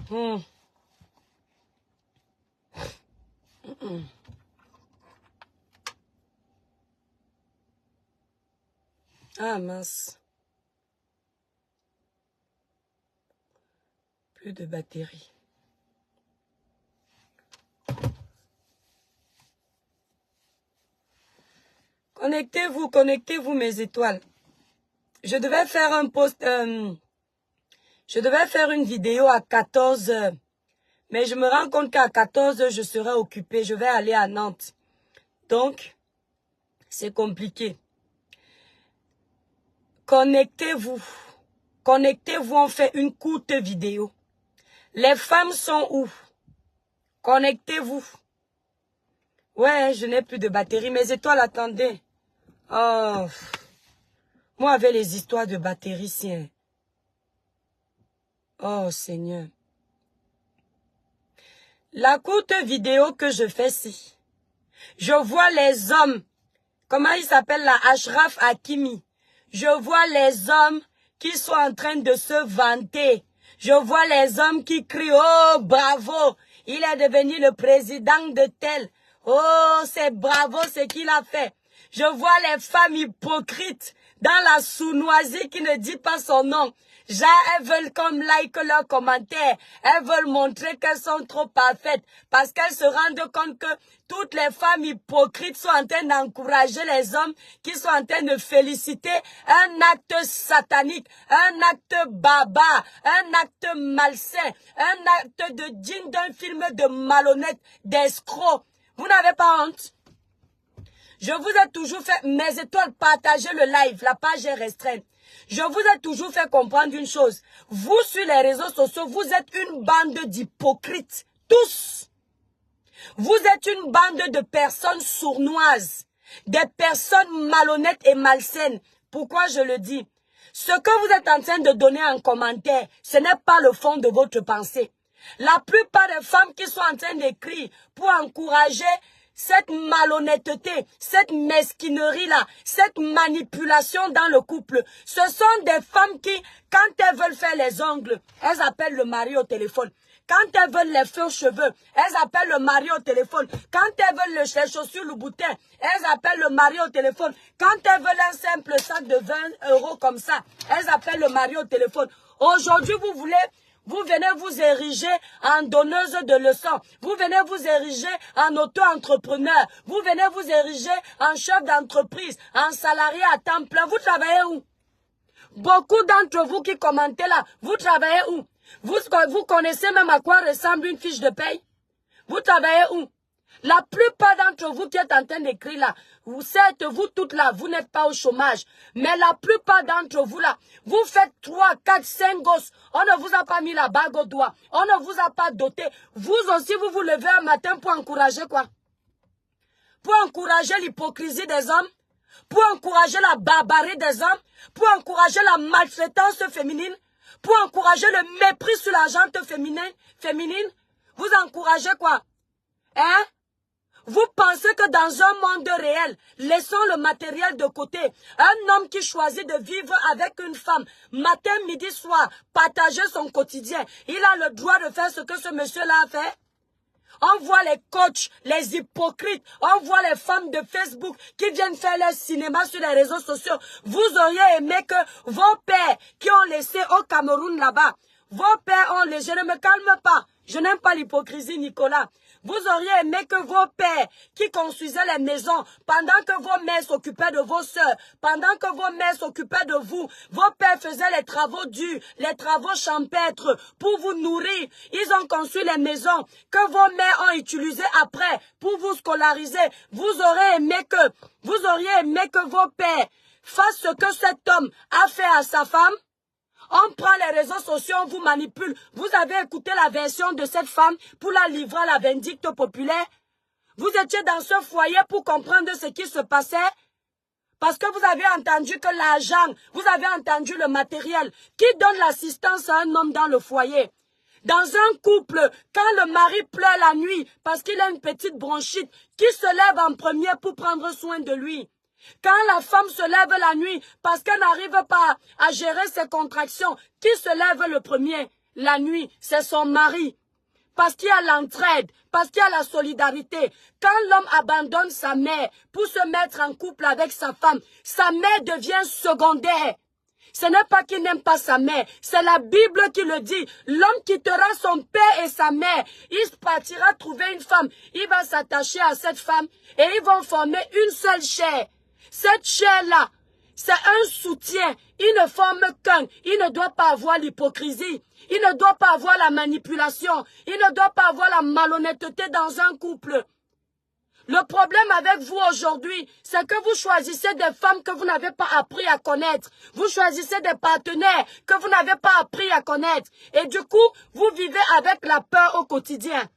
Hmm. Ah mince. Plus de batterie. Connectez-vous, connectez-vous mes étoiles. Je devais faire un post, je devais faire une vidéo à 14 h. Mais je me rends compte qu'à 14 h, je serai occupée. Je vais aller à Nantes. Donc, c'est compliqué. Connectez-vous. Connectez-vous, on fait une courte vidéo. Les femmes sont où? Connectez-vous. Ouais, je n'ai plus de batterie. Mes étoiles, attendez. Oh, moi avec les histoires de batterie, tiens. Oh Seigneur. La courte vidéo que je fais ici, je vois les hommes, comment il s'appelle là, Ashraf Hakimi. Je vois les hommes qui sont en train de se vanter. Je vois les hommes qui crient, oh bravo, il est devenu le président de tel. Oh, c'est bravo ce qu'il a fait. Je vois les femmes hypocrites dans la sournoisie qui ne dit pas son nom. Elles veulent comme like leurs commentaires. Elles veulent montrer qu'elles sont trop parfaites. Parce qu'elles se rendent compte que toutes les femmes hypocrites sont en train d'encourager les hommes qui sont en train de féliciter un acte satanique, un acte barbare, un acte malsain, un acte digne d'un film de malhonnête, d'escroc. Vous n'avez pas honte? Je vous ai toujours fait, mes étoiles, partagez le live, la page est restreinte. Je vous ai toujours fait comprendre une chose. Vous, sur les réseaux sociaux, vous êtes une bande d'hypocrites. Tous. Vous êtes une bande de personnes sournoises. Des personnes malhonnêtes et malsaines. Pourquoi je le dis? Ce que vous êtes en train de donner en commentaire, ce n'est pas le fond de votre pensée. La plupart des femmes qui sont en train d'écrire pour encourager cette malhonnêteté, cette mesquinerie-là, cette manipulation dans le couple, ce sont des femmes qui, quand elles veulent faire les ongles, elles appellent le mari au téléphone. Quand elles veulent les feux aux cheveux, elles appellent le mari au téléphone. Quand elles veulent les chaussures, le boutin, elles appellent le mari au téléphone. Quand elles veulent un simple sac de 20 € comme ça, elles appellent le mari au téléphone. Aujourd'hui, vous venez vous ériger en donneuse de leçons. Vous venez vous ériger en auto-entrepreneur. Vous venez vous ériger en chef d'entreprise, en salarié à temps plein. Vous travaillez où? Beaucoup d'entre vous qui commentez là, vous travaillez où? Vous connaissez même à quoi ressemble une fiche de paye? Vous travaillez où? La plupart d'entre vous qui êtes en train d'écrire là, certes, vous toutes là, vous n'êtes pas au chômage. Mais la plupart d'entre vous là, vous faites 3, 4, 5 gosses. On ne vous a pas mis la bague au doigt. On ne vous a pas doté. Vous aussi, vous vous levez un matin pour encourager quoi? Pour encourager l'hypocrisie des hommes? Pour encourager la barbarie des hommes? Pour encourager la maltraitance féminine? Pour encourager le mépris sur la gente féminine? Vous encouragez quoi? Hein? Vous pensez que dans un monde réel, laissons le matériel de côté, un homme qui choisit de vivre avec une femme, matin, midi, soir, partager son quotidien, il a le droit de faire ce que ce monsieur-là a fait? On voit les coachs, les hypocrites, on voit les femmes de Facebook qui viennent faire leur cinéma sur les réseaux sociaux. Vous auriez aimé que vos pères qui ont laissé au Cameroun là-bas, vos pères ont laissé, je ne me calme pas, je n'aime pas l'hypocrisie, Nicolas. Vous auriez aimé que vos pères qui construisaient les maisons, pendant que vos mères s'occupaient de vos sœurs, pendant que vos mères s'occupaient de vous, vos pères faisaient les travaux durs, les travaux champêtres pour vous nourrir. Ils ont construit les maisons que vos mères ont utilisées après pour vous scolariser. Vous auriez aimé que vos pères fassent ce que cet homme a fait à sa femme. On prend les réseaux sociaux, on vous manipule. Vous avez écouté la version de cette femme pour la livrer à la vindicte populaire. Vous étiez dans ce foyer pour comprendre ce qui se passait. Parce que vous avez entendu que l'argent, vous avez entendu le matériel. Qui donne l'assistance à un homme dans le foyer? Dans un couple, quand le mari pleure la nuit parce qu'il a une petite bronchite, qui se lève en premier pour prendre soin de lui? Quand la femme se lève la nuit parce qu'elle n'arrive pas à gérer ses contractions, qui se lève le premier? la nuit, c'est son mari. Parce qu'il y a l'entraide, parce qu'il y a la solidarité. Quand l'homme abandonne sa mère pour se mettre en couple avec sa femme, sa mère devient secondaire. Ce n'est pas qu'il n'aime pas sa mère, c'est la Bible qui le dit. L'homme quittera son père et sa mère. Il partira trouver une femme. Il va s'attacher à cette femme et ils vont former une seule chair. Cette chair-là, c'est un soutien. Il ne forme qu'un. Il ne doit pas avoir l'hypocrisie. Il ne doit pas avoir la manipulation. Il ne doit pas avoir la malhonnêteté dans un couple. Le problème avec vous aujourd'hui, c'est que vous choisissez des femmes que vous n'avez pas appris à connaître. Vous choisissez des partenaires que vous n'avez pas appris à connaître. Et du coup, vous vivez avec la peur au quotidien.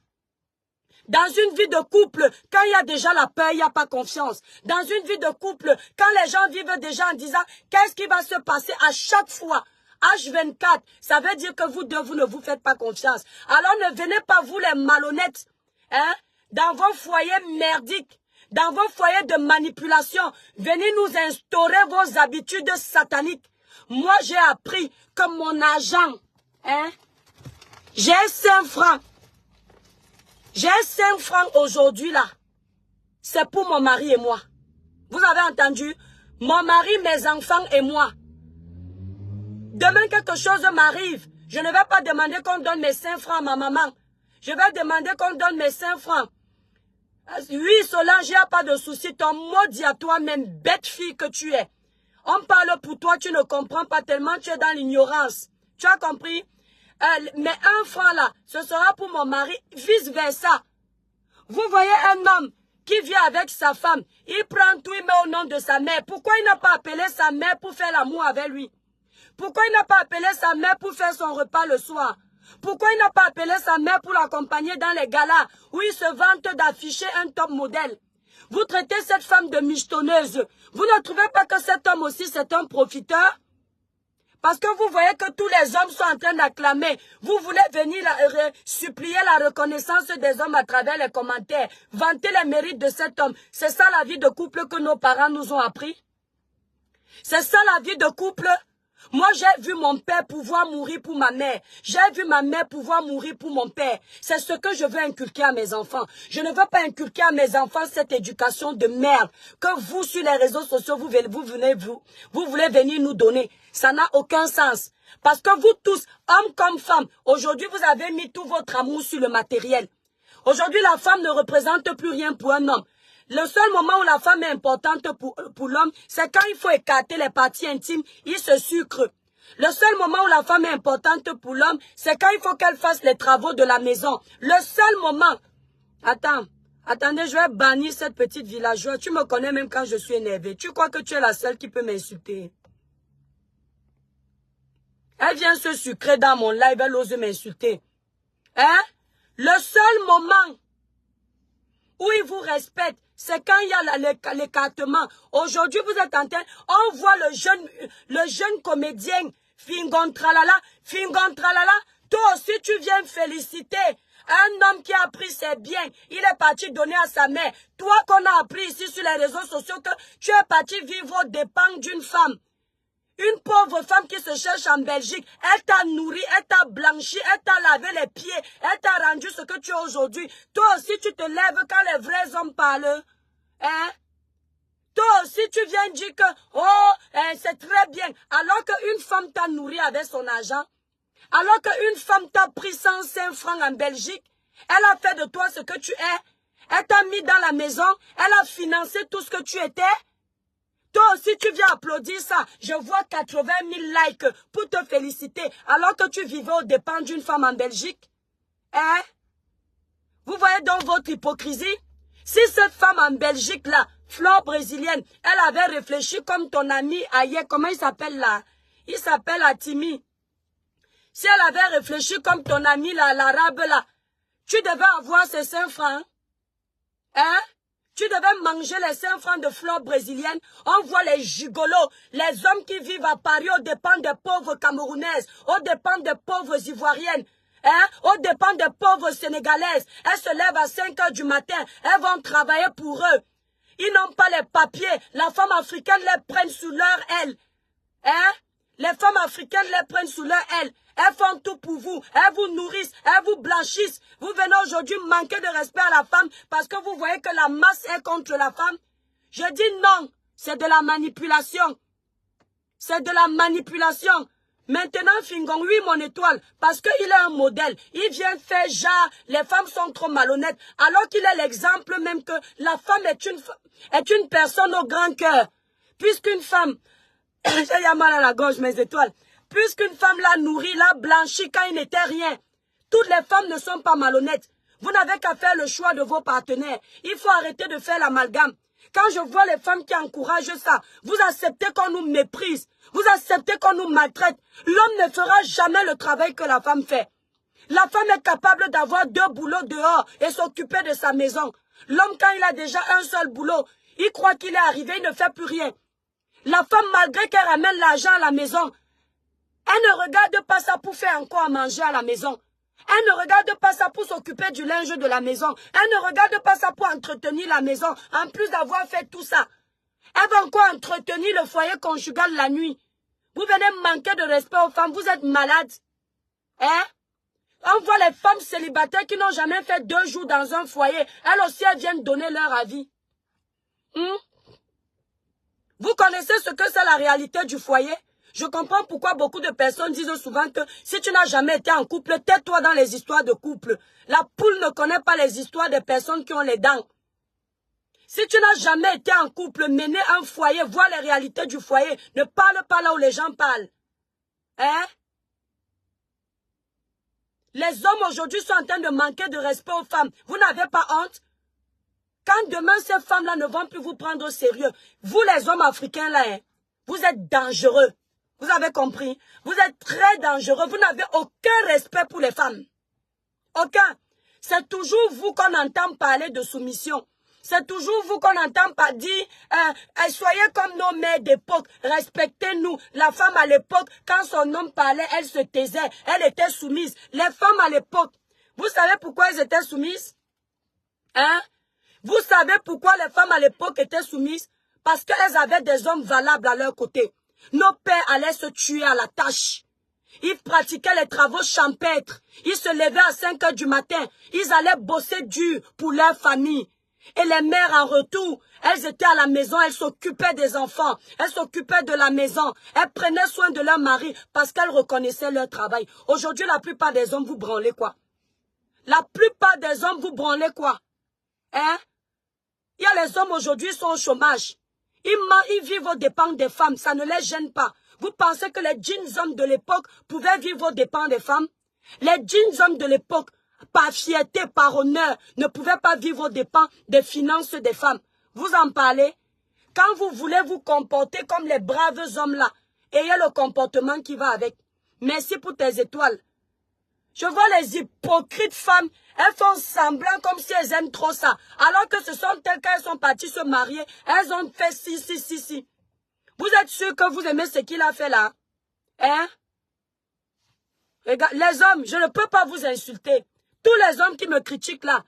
Dans une vie de couple, quand il y a déjà la peur, il n'y a pas confiance. Dans une vie de couple, quand les gens vivent déjà en disant qu'est-ce qui va se passer à chaque fois, H24, ça veut dire que vous deux, vous ne vous faites pas confiance. Alors ne venez pas vous les malhonnêtes, hein, dans vos foyers merdiques, dans vos foyers de manipulation, venez nous instaurer vos habitudes sataniques. Moi, j'ai appris que mon argent, hein, j'ai 5 francs. J'ai 5 francs aujourd'hui là. C'est pour mon mari et moi. Vous avez entendu? Mon mari, mes enfants et moi. Demain quelque chose m'arrive. Je ne vais pas demander qu'on donne mes 5 francs à ma maman. Je vais demander qu'on donne mes 5 francs. Oui, Solange, il n'y a pas de souci. Ton mot dit à toi-même, bête fille que tu es. On parle pour toi, tu ne comprends pas tellement, tu es dans l'ignorance. Tu as compris? Mais 1 franc là, ce sera pour mon mari, vice versa. Vous voyez un homme qui vit avec sa femme, il prend tout, il met au nom de sa mère. Pourquoi il n'a pas appelé sa mère pour faire l'amour avec lui? Pourquoi il n'a pas appelé sa mère pour faire son repas le soir? Pourquoi il n'a pas appelé sa mère pour l'accompagner dans les galas où il se vante d'afficher un top modèle? Vous traitez cette femme de michetonneuse. Vous ne trouvez pas que cet homme aussi c'est un profiteur? Parce que vous voyez que tous les hommes sont en train d'acclamer. Vous voulez venir supplier la reconnaissance des hommes à travers les commentaires. Vanter les mérites de cet homme. C'est ça la vie de couple que nos parents nous ont appris? C'est ça la vie de couple? Moi, j'ai vu mon père pouvoir mourir pour ma mère. J'ai vu ma mère pouvoir mourir pour mon père. C'est ce que je veux inculquer à mes enfants. Je ne veux pas inculquer à mes enfants cette éducation de merde que vous, sur les réseaux sociaux, vous voulez venir nous donner. Ça n'a aucun sens. Parce que vous tous, hommes comme femmes, aujourd'hui, vous avez mis tout votre amour sur le matériel. Aujourd'hui, la femme ne représente plus rien pour un homme. Le seul moment où la femme est importante pour l'homme, c'est quand il faut écarter les parties intimes, il se sucre. Le seul moment où la femme est importante pour l'homme, c'est quand il faut qu'elle fasse les travaux de la maison. Le seul moment... Attendez, je vais bannir cette petite villageoise. Tu me connais même quand je suis énervée. Tu crois que tu es la seule qui peut m'insulter? Elle vient se sucrer dans mon live, elle ose m'insulter. Hein? Le seul moment où il vous respecte, c'est quand il y a l'écartement. Aujourd'hui, vous êtes en train, on voit le jeune comédien, Fingon Tralala, toi aussi tu viens féliciter un homme qui a pris ses biens, il est parti donner à sa mère. Toi qu'on a appris ici sur les réseaux sociaux que tu es parti vivre aux dépens d'une femme. Une pauvre femme qui se cherche en Belgique, elle t'a nourri, elle t'a blanchi, elle t'a lavé les pieds, elle t'a rendu ce que tu es aujourd'hui. Toi aussi, tu te lèves quand les vrais hommes parlent. Hein? Toi aussi, tu viens dire que, oh, c'est très bien. Alors qu'une femme t'a nourri avec son argent, alors qu'une femme t'a pris 105 francs en Belgique, elle a fait de toi ce que tu es. Elle t'a mis dans la maison, elle a financé tout ce que tu étais. Toi aussi, tu viens applaudir ça. Je vois 80 000 likes pour te féliciter alors que tu vivais aux dépens d'une femme en Belgique. Hein? Vous voyez donc votre hypocrisie? Si cette femme en Belgique là, fleur brésilienne, elle avait réfléchi comme ton ami ailleurs, comment il s'appelle là? Il s'appelle Atimi. Si elle avait réfléchi comme ton ami là, l'arabe là, tu devais avoir ces 5 francs. Hein? Tu devais manger les 5 francs de fleurs brésiliennes. On voit les gigolos, les hommes qui vivent à Paris aux dépens des pauvres Camerounaises, aux dépens des pauvres Ivoiriennes, hein, aux dépens des pauvres Sénégalaises. Elles se lèvent à 5 heures du matin, elles vont travailler pour eux. Ils n'ont pas les papiers. La femme africaine les prenne sous leur aile. Hein? Les femmes africaines les prennent sous leur aile. Elles font tout pour vous. Elles vous nourrissent. Elles vous blanchissent. Vous venez aujourd'hui manquer de respect à la femme parce que vous voyez que la masse est contre la femme. Je dis non. C'est de la manipulation. C'est de la manipulation. Maintenant, Fingon, oui, mon étoile, parce qu'il est un modèle. Il vient faire genre, les femmes sont trop malhonnêtes, alors qu'il est l'exemple même que la femme est une personne au grand cœur. Puisqu'une femme, j'ai mal à la gorge, mes étoiles, puisqu'une femme l'a nourri, l'a blanchi quand il n'était rien. Toutes les femmes ne sont pas malhonnêtes. Vous n'avez qu'à faire le choix de vos partenaires. Il faut arrêter de faire l'amalgame. Quand je vois les femmes qui encouragent ça, vous acceptez qu'on nous méprise. Vous acceptez qu'on nous maltraite. L'homme ne fera jamais le travail que la femme fait. La femme est capable d'avoir 2 boulots dehors et s'occuper de sa maison. L'homme, quand il a déjà un seul boulot, il croit qu'il est arrivé, il ne fait plus rien. La femme, malgré qu'elle ramène l'argent à la maison, elle ne regarde pas ça pour faire encore à manger à la maison. Elle ne regarde pas ça pour s'occuper du linge de la maison. Elle ne regarde pas ça pour entretenir la maison, en plus d'avoir fait tout ça. Elle va encore entretenir le foyer conjugal la nuit. Vous venez manquer de respect aux femmes, vous êtes malades. Hein? On voit les femmes célibataires qui n'ont jamais fait 2 jours dans un foyer. Elles aussi, elles viennent donner leur avis. Vous connaissez ce que c'est la réalité du foyer? Je comprends pourquoi beaucoup de personnes disent souvent que si tu n'as jamais été en couple, tais-toi dans les histoires de couple. La poule ne connaît pas les histoires des personnes qui ont les dents. Si tu n'as jamais été en couple, mener un foyer, vois les réalités du foyer. Ne parle pas là où les gens parlent. Hein? Les hommes aujourd'hui sont en train de manquer de respect aux femmes. Vous n'avez pas honte? Quand demain ces femmes-là ne vont plus vous prendre au sérieux, vous les hommes africains là, hein, vous êtes dangereux. Vous avez compris? Vous êtes très dangereux. Vous n'avez aucun respect pour les femmes. Aucun. C'est toujours vous qu'on entend parler de soumission. C'est toujours vous qu'on entend pas dire soyez comme nos mères d'époque, respectez-nous. La femme à l'époque, quand son homme parlait, elle se taisait, elle était soumise. Les femmes à l'époque, vous savez pourquoi elles étaient soumises? Hein? Vous savez pourquoi les femmes à l'époque étaient soumises? Parce qu'elles avaient des hommes valables à leur côté. Nos pères allaient se tuer à la tâche. Ils pratiquaient les travaux champêtres. Ils se levaient à 5 heures du matin. Ils allaient bosser dur pour leur famille. Et les mères en retour, elles étaient à la maison, elles s'occupaient des enfants, elles s'occupaient de la maison, elles prenaient soin de leur mari parce qu'elles reconnaissaient leur travail. Aujourd'hui, la plupart des hommes, vous branlez quoi? La plupart des hommes, vous branlez quoi? Hein? Il y a les hommes aujourd'hui qui sont au chômage. Ils vivent aux dépens des femmes, ça ne les gêne pas. Vous pensez que les jeans hommes de l'époque pouvaient vivre aux dépens des femmes? Les jeans hommes de l'époque, par fierté, par honneur, ne pouvaient pas vivre aux dépens des finances des femmes. Vous en parlez? Quand vous voulez vous comporter comme les braves hommes là, ayez le comportement qui va avec. Merci pour tes étoiles. Je vois les hypocrites femmes, elles font semblant comme si elles aiment trop ça. Alors que ce sont elles quand elles sont parties se marier, elles ont fait si. Vous êtes sûr que vous aimez ce qu'il a fait là? Hein? Regarde, les hommes, je ne peux pas vous insulter. Tous les hommes qui me critiquent là,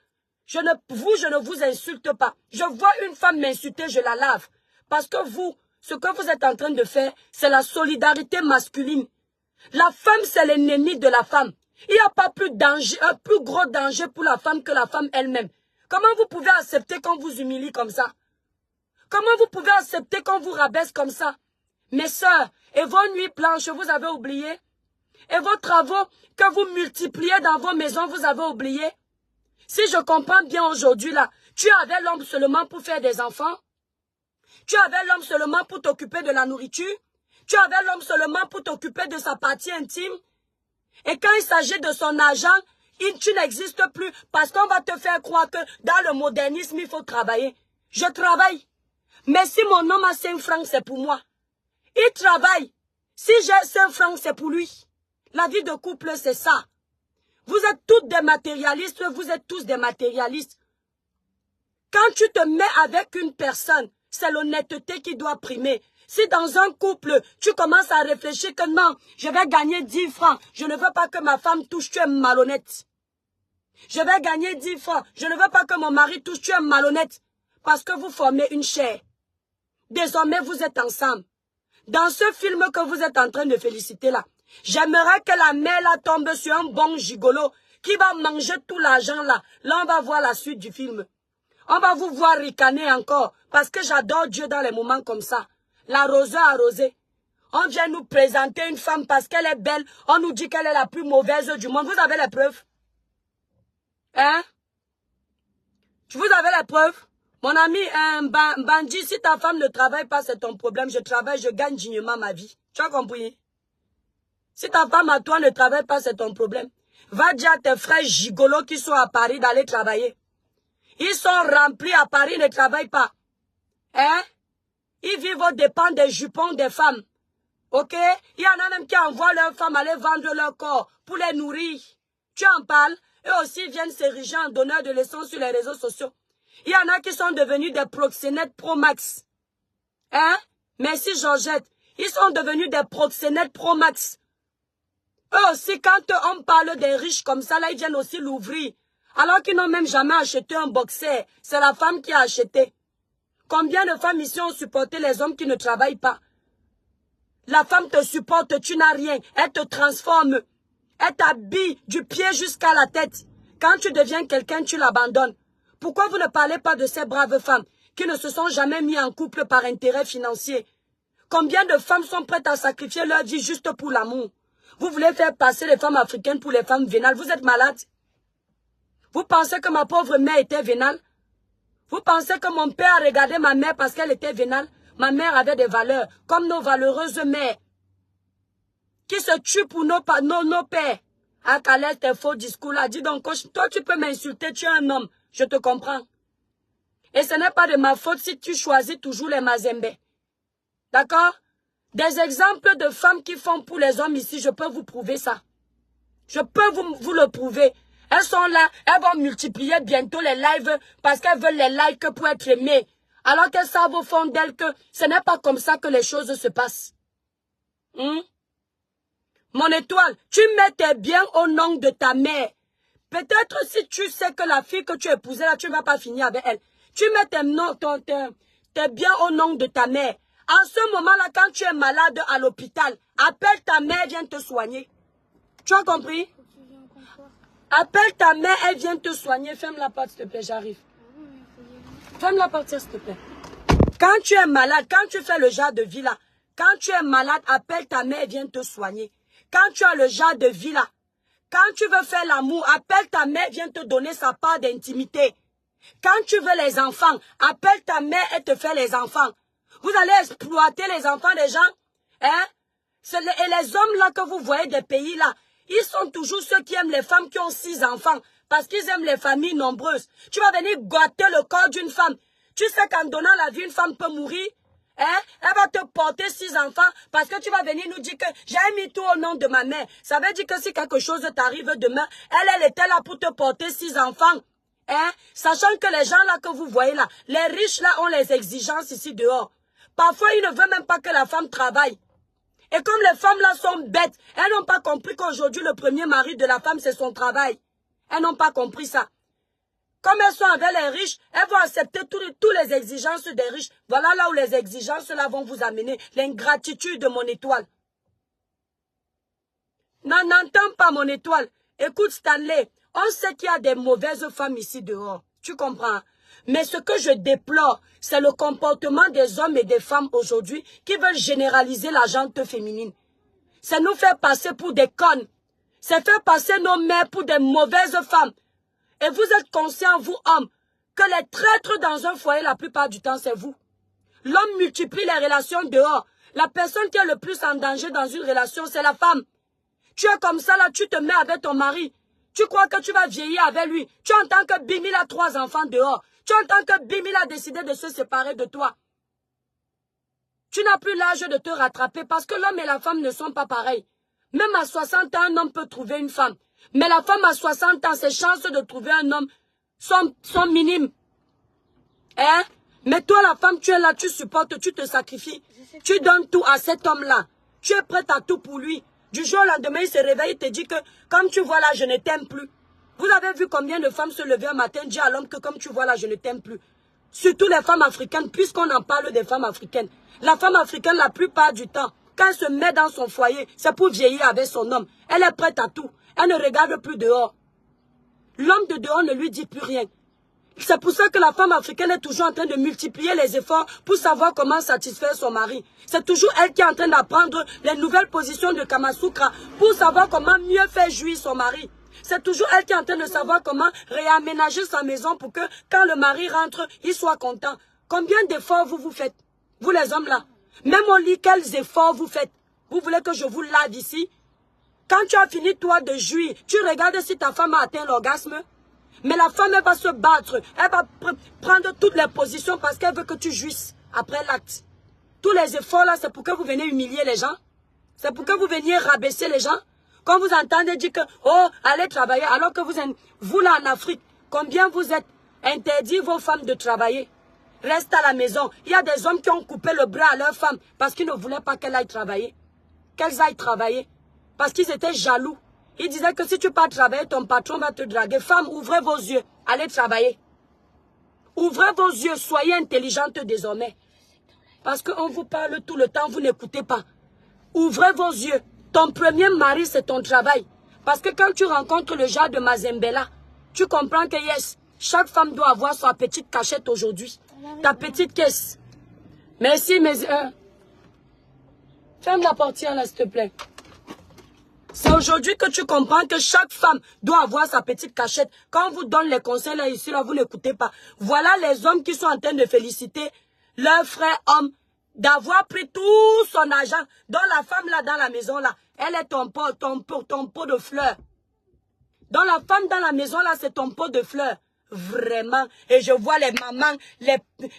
je ne vous insulte pas. Je vois une femme m'insulter, je la lave. Parce que vous, ce que vous êtes en train de faire, c'est la solidarité masculine. La femme, c'est l'ennemi de la femme. Il n'y a pas plus danger, un plus gros danger pour la femme que la femme elle-même. Comment vous pouvez accepter qu'on vous humilie comme ça? Comment vous pouvez accepter qu'on vous rabaisse comme ça? Mes sœurs, et vos nuits blanches, vous avez oublié? Et vos travaux que vous multipliez dans vos maisons, vous avez oublié? Si je comprends bien aujourd'hui là, tu avais l'homme seulement pour faire des enfants? Tu avais l'homme seulement pour t'occuper de la nourriture? Tu avais l'homme seulement pour t'occuper de sa partie intime? Et quand il s'agit de son argent, tu n'existes plus parce qu'on va te faire croire que dans le modernisme, il faut travailler. Je travaille. Mais si mon homme a 5 francs, c'est pour moi. Il travaille. Si j'ai 5 francs, c'est pour lui. La vie de couple, c'est ça. Vous êtes toutes des matérialistes, vous êtes tous des matérialistes. Quand tu te mets avec une personne, c'est l'honnêteté qui doit primer. Si dans un couple, tu commences à réfléchir que non, je vais gagner 10 francs, je ne veux pas que ma femme touche, tu es malhonnête. Je vais gagner 10 francs, je ne veux pas que mon mari touche, tu es malhonnête. Parce que vous formez une chair. Désormais, vous êtes ensemble. Dans ce film que vous êtes en train de féliciter là, j'aimerais que la mère là tombe sur un bon gigolo qui va manger tout l'argent là. Là, on va voir la suite du film. On va vous voir ricaner encore. Parce que j'adore Dieu dans les moments comme ça. L'arroseur arrosé. On vient nous présenter une femme parce qu'elle est belle. On nous dit qu'elle est la plus mauvaise du monde. Vous avez les preuves? Hein? Vous avez les preuves? Mon ami, Bandit, si ta femme ne travaille pas, c'est ton problème. Je travaille, je gagne dignement ma vie. Tu as compris? Si ta femme à toi ne travaille pas, c'est ton problème. Va dire à tes frères gigolos qui sont à Paris d'aller travailler. Ils sont remplis à Paris, ne travaillent pas. Hein? Ils vivent aux dépens des jupons des femmes. Ok? Il y en a même qui envoient leurs femmes aller vendre leur corps pour les nourrir. Tu en parles? Eux aussi viennent s'ériger en donneurs de leçons sur les réseaux sociaux. Il y en a qui sont devenus des proxénètes pro-max. Hein? Merci Georgette. Ils sont devenus des proxénètes pro-max. Eux aussi, quand on parle des riches comme ça, là, ils viennent aussi l'ouvrir. Alors qu'ils n'ont même jamais acheté un boxer. C'est la femme qui a acheté. Combien de femmes ici ont supporté les hommes qui ne travaillent pas? La femme te supporte, tu n'as rien. Elle te transforme. Elle t'habille du pied jusqu'à la tête. Quand tu deviens quelqu'un, tu l'abandonnes. Pourquoi vous ne parlez pas de ces braves femmes qui ne se sont jamais mis en couple par intérêt financier? Combien de femmes sont prêtes à sacrifier leur vie juste pour l'amour? Vous voulez faire passer les femmes africaines pour les femmes vénales. Vous êtes malade? Vous pensez que ma pauvre mère était vénale? Vous pensez que mon père a regardé ma mère parce qu'elle était vénale? Ma mère avait des valeurs, comme nos valeureuses mères, qui se tuent pour nos pères. Ah, Khaled, tes faux discours là. Dis donc, toi tu peux m'insulter, tu es un homme. Je te comprends. Et ce n'est pas de ma faute si tu choisis toujours les Mazembe. D'accord? Des exemples de femmes qui font pour les hommes ici, je peux vous prouver ça. Je peux vous le prouver. Elles sont là, elles vont multiplier bientôt les lives parce qu'elles veulent les likes pour être aimées. Alors qu'elles savent au fond d'elles que ce n'est pas comme ça que les choses se passent. Mon étoile, tu mets tes biens au nom de ta mère. Peut-être si tu sais que la fille que tu épousais là, tu ne vas pas finir avec elle. Tu mets tes biens au nom de ta mère. En ce moment-là, quand tu es malade à l'hôpital, appelle ta mère, viens te soigner. Tu as compris? Appelle ta mère, elle vient te soigner. Ferme la porte, s'il te plaît, j'arrive. Ferme la porte, s'il te plaît. Quand tu es malade, quand tu fais le genre de vie là, quand tu es malade, appelle ta mère, viens te soigner. Quand tu as le genre de vie là, quand tu veux faire l'amour, appelle ta mère, viens te donner sa part d'intimité. Quand tu veux les enfants, appelle ta mère, elle te fait les enfants. Vous allez exploiter les enfants des gens, hein? Et les hommes là que vous voyez des pays là, ils sont toujours ceux qui aiment les femmes qui ont 6 enfants, parce qu'ils aiment les familles nombreuses. Tu vas venir gâter le corps d'une femme. Tu sais qu'en donnant la vie, une femme peut mourir. Hein? Elle va te porter 6 enfants parce que tu vas venir nous dire que j'ai mis tout au nom de ma mère. Ça veut dire que si quelque chose t'arrive demain, elle était là pour te porter 6 enfants. Hein? Sachant que les gens là que vous voyez là, les riches là ont les exigences ici dehors. Parfois, ils ne veulent même pas que la femme travaille. Et comme les femmes là sont bêtes, elles n'ont pas compris qu'aujourd'hui le premier mari de la femme c'est son travail. Elles n'ont pas compris ça. Comme elles sont avec les riches, elles vont accepter toutes les exigences des riches. Voilà là où les exigences là vont vous amener. L'ingratitude de mon étoile. Non, n'entends pas mon étoile. Écoute Stanley, on sait qu'il y a des mauvaises femmes ici dehors. Tu comprends? Mais ce que je déplore, c'est le comportement des hommes et des femmes aujourd'hui qui veulent généraliser la gente féminine. C'est nous faire passer pour des connes. C'est faire passer nos mères pour des mauvaises femmes. Et vous êtes conscients, vous hommes, que les traîtres dans un foyer, la plupart du temps, c'est vous. L'homme multiplie les relations dehors. La personne qui est le plus en danger dans une relation, c'est la femme. Tu es comme ça, là, tu te mets avec ton mari. Tu crois que tu vas vieillir avec lui. Tu entends que Bimil a 3 enfants dehors. Tu entends que Bimil a décidé de se séparer de toi. Tu n'as plus l'âge de te rattraper parce que l'homme et la femme ne sont pas pareils. Même à 60 ans, un homme peut trouver une femme. Mais la femme à 60 ans, ses chances de trouver un homme sont minimes. Hein? Mais toi, la femme, tu es là, tu supportes, tu te sacrifies. Tu donnes tout à cet homme-là. Tu es prête à tout pour lui. Du jour au lendemain, il se réveille, il te dit que, comme tu vois là, je ne t'aime plus. Vous avez vu combien de femmes se lever un matin, dire à l'homme que, comme tu vois là, je ne t'aime plus. Surtout les femmes africaines, puisqu'on en parle des femmes africaines. La femme africaine, la plupart du temps, quand elle se met dans son foyer, c'est pour vieillir avec son homme. Elle est prête à tout. Elle ne regarde plus dehors. L'homme de dehors ne lui dit plus rien. C'est pour ça que la femme africaine est toujours en train de multiplier les efforts pour savoir comment satisfaire son mari. C'est toujours elle qui est en train d'apprendre les nouvelles positions de Kamasutra pour savoir comment mieux faire jouir son mari. C'est toujours elle qui est en train de savoir comment réaménager sa maison pour que quand le mari rentre, il soit content. Combien d'efforts vous faites? Vous les hommes là. Même au lit, quels efforts vous faites? Vous voulez que je vous lave ici? Quand tu as fini toi de jouir, tu regardes si ta femme a atteint l'orgasme. Mais la femme, elle va se battre. Elle va prendre toutes les positions parce qu'elle veut que tu jouisses après l'acte. Tous les efforts là, c'est pour que vous veniez humilier les gens. C'est pour que vous veniez rabaisser les gens. Quand vous entendez dire que, oh, allez travailler, alors que vous là en Afrique, combien vous êtes interdit vos femmes de travailler? Reste à la maison. Il y a des hommes qui ont coupé le bras à leurs femmes parce qu'ils ne voulaient pas qu'elles aillent travailler. Qu'elles aillent travailler. Parce qu'ils étaient jaloux. Ils disaient que si tu pars travailler, ton patron va te draguer. Femmes, ouvrez vos yeux. Allez travailler. Ouvrez vos yeux. Soyez intelligentes désormais. Parce qu'on vous parle tout le temps, vous n'écoutez pas. Ouvrez vos yeux. Ton premier mari, c'est ton travail. Parce que quand tu rencontres le genre de Mazembela, tu comprends que yes, chaque femme doit avoir sa petite cachette aujourd'hui. Ta petite caisse. Merci, mais... ferme la portière là, s'il te plaît. C'est aujourd'hui que tu comprends que chaque femme doit avoir sa petite cachette. Quand on vous donne les conseils là, ici, là, vous n'écoutez pas. Voilà les hommes qui sont en train de féliciter leur frère homme d'avoir pris tout son argent. Dans la femme là, dans la maison là, elle est ton pot de fleurs. Dans la femme dans la maison là, c'est ton pot de fleurs. Vraiment. Et je vois les mamans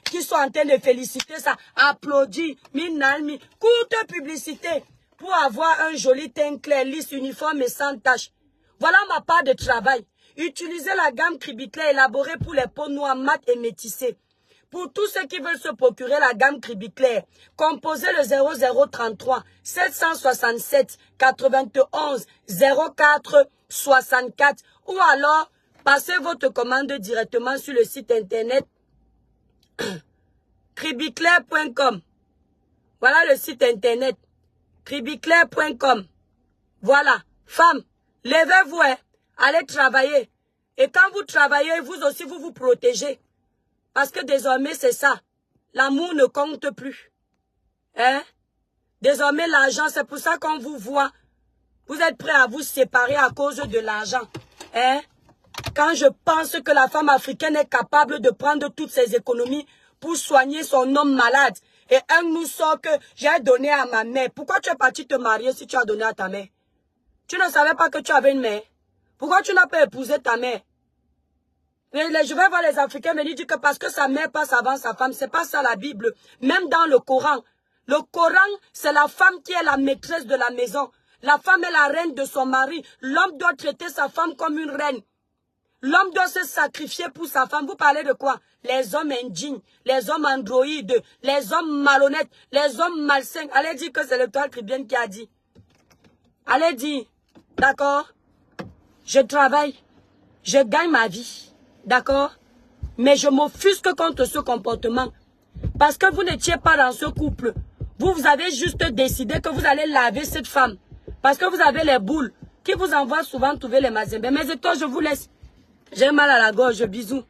qui sont en train de féliciter ça, applaudir, minalmi, courte publicité. Pour avoir un joli teint clair, lisse, uniforme et sans tache. Voilà ma part de travail. Utilisez la gamme Cribiclair élaborée pour les peaux noires, mat et métissées. Pour tous ceux qui veulent se procurer la gamme Cribiclair, composez le 0033 767 91 04 64 ou alors passez votre commande directement sur le site internet cribiclair.com. Voilà le site internet. cribiclair.com. Voilà. Femmes, levez-vous, hein. Allez travailler. Et quand vous travaillez, vous aussi, vous vous protégez. Parce que désormais, c'est ça. L'amour ne compte plus. Hein? Désormais, l'argent, c'est pour ça qu'on vous voit. Vous êtes prêts à vous séparer à cause de l'argent. Hein? Quand je pense que la femme africaine est capable de prendre toutes ses économies pour soigner son homme malade, et un nous sort que j'ai donné à ma mère. Pourquoi tu es parti te marier si tu as donné à ta mère? Tu ne savais pas que tu avais une mère. Pourquoi tu n'as pas épousé ta mère? Je vais voir les Africains venir dire que parce que sa mère passe avant sa femme. C'est pas ça la Bible. Même dans le Coran. Le Coran, c'est la femme qui est la maîtresse de la maison. La femme est la reine de son mari. L'homme doit traiter sa femme comme une reine. L'homme doit se sacrifier pour sa femme. Vous parlez de quoi? Les hommes indignes, les hommes androïdes, les hommes malhonnêtes, les hommes malsains. Allez dire que c'est l'étoile chrétienne qui a dit. Allez dire. D'accord? Je travaille. Je gagne ma vie. D'accord? Mais je m'offusque contre ce comportement. Parce que vous n'étiez pas dans ce couple. Vous avez juste décidé que vous allez laver cette femme. Parce que vous avez les boules qui vous envoient souvent trouver les mazembes. Mais toi, je vous laisse. J'ai mal à la gorge, bisous.